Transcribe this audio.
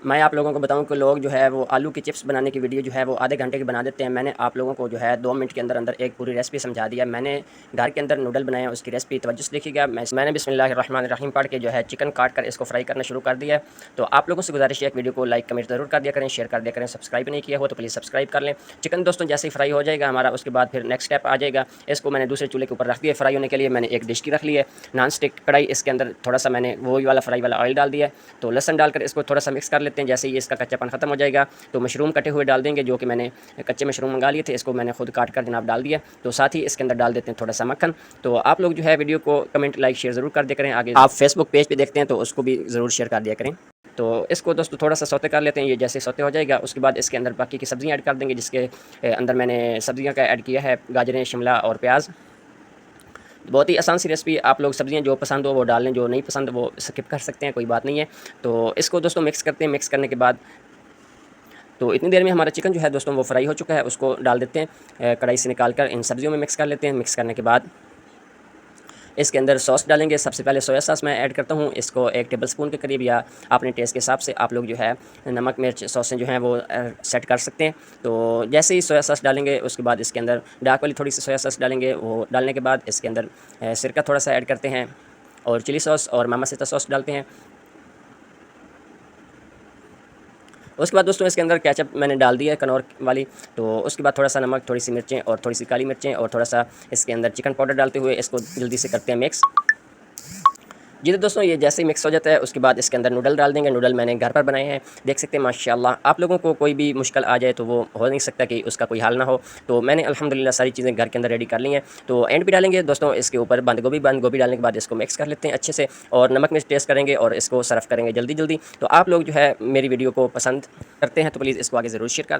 मैं आप लोगों को बताऊं कि लोग जो है वो आलू की चिप्स बनाने की वीडियो जो है वो आधे घंटे की बना देते हैं। मैंने आप लोगों को जो है 2 मिनट के अंदर अंदर एक पूरी रेसिपी समझा दिया। मैंने घर के अंदर नूडल बनाए, उसकी रेसिपी तवज्जो से देखिएगा। मैंने बिस्मिल्लाहिर्रहमानिर्रहीम पढ़ के जो है चिकन काट कर इसको फ्राई करना शुरू कर दिया है। तो आप लोगों से गुजारिश है, वीडियो को लाइक कमेंट ज़रूर कर दिया करें, शेयर कर दिया करें। सब्सक्राइब नहीं किया हो तो प्लीज़ सब्सक्राइब कर लें। चिकन दोस्तों जैसे ही फ्राई हो जाएगा हमारा, उसके बाद फिर नेक्स्ट स्टेप आ जाएगा। इसको मैंने दूसरे चूल्हे के ऊपर रख दिया फ्राई होने के लिए। मैंने एक डिश की रख ली है नॉन स्टिक कढ़ाई, इसके अंदर थोड़ा सा मैंने वही वाला फ्राई वाला ऑयल डाल दिया है। तो लहसन डालकर इसको थोड़ा सा मिक्स कर लेते हैं। जैसे ही इसका कच्चापन खत्म हो जाएगा तो मशरूम कटे हुए डाल देंगे, जो कि मैंने कच्चे मशरूम मंगा लिए थे। इसको मैंने खुद काट कर जनाब डाल दिया। तो साथ ही इसके अंदर डाल देते हैं थोड़ा सा मक्खन। तो आप लोग जो है वीडियो को कमेंट लाइक शेयर ज़रूर कर दिया करें। आगे आप फेसबुक पेज पे देखते हैं तो उसको भी ज़रूर शेयर कर दिया करें। तो इसको दोस्तों थोड़ा सा सौते कर लेते हैं। ये जैसे सौते हो जाएगा उसके बाद इसके अंदर बाकी की सब्ज़ियाँ ऐड कर देंगे, जिसके अंदर मैंने सब्ज़ियों का ऐड किया है गाजरें, शिमला और प्याज। बहुत ही आसान सी रेसिपी। आप लोग सब्ज़ियाँ जो पसंद हो वो डाल लें, जो नहीं पसंद वो स्किप कर सकते हैं, कोई बात नहीं है। तो इसको दोस्तों मिक्स करते हैं। मिक्स करने के बाद तो इतनी देर में हमारा चिकन जो है दोस्तों वो फ्राई हो चुका है। उसको डाल देते हैं कढ़ाई से निकाल कर इन सब्ज़ियों में मिक्स कर लेते हैं। मिक्स करने के बाद इसके अंदर सॉस डालेंगे। सबसे पहले सोया सॉस मैं ऐड करता हूँ, इसको 1 टेबल स्पून के करीब, या अपने टेस्ट के हिसाब से आप लोग जो है नमक मिर्च सॉसें जो हैं वो सेट कर सकते हैं। तो जैसे ही सोया सॉस डालेंगे उसके बाद इसके अंदर डार्क वाली थोड़ी सी सोया सॉस डालेंगे। वो डालने के बाद इसके अंदर सिरका थोड़ा सा ऐड करते हैं और चिली सॉस और मामासिता सॉस डालते हैं। उसके बाद दोस्तों इसके अंदर केचप मैंने डाल दिया है कनौर वाली। तो उसके बाद थोड़ा सा नमक, थोड़ी सी मिर्चें और थोड़ी सी काली मिर्चें और थोड़ा सा इसके अंदर चिकन पाउडर डालते हुए इसको जल्दी से करते हैं मिक्स। जी तो दोस्तों ये जैसे ही मिक्स हो जाता है उसके बाद इसके अंदर नूडल डाल देंगे। नूडल मैंने घर पर बनाए हैं, देख सकते हैं माशाल्लाह। आप लोगों को कोई भी मुश्किल आ जाए तो वो हो नहीं सकता कि उसका कोई हल ना हो। तो मैंने अल्हम्दुलिल्लाह सारी चीज़ें घर के अंदर रेडी कर ली हैं। तो एंड पे डालेंगे दोस्तों इसके ऊपर बंद गोभी। बंद गोभी डालने के बाद इसको मिक्स कर लेते हैं अच्छे से और नमक मिर्च टेस्ट करेंगे और इसको सर्व करेंगे जल्दी जल्दी। तो आप लोग जो है मेरी वीडियो को पसंद करते हैं तो प्लीज़ इसको आगे ज़रूर शेयर कर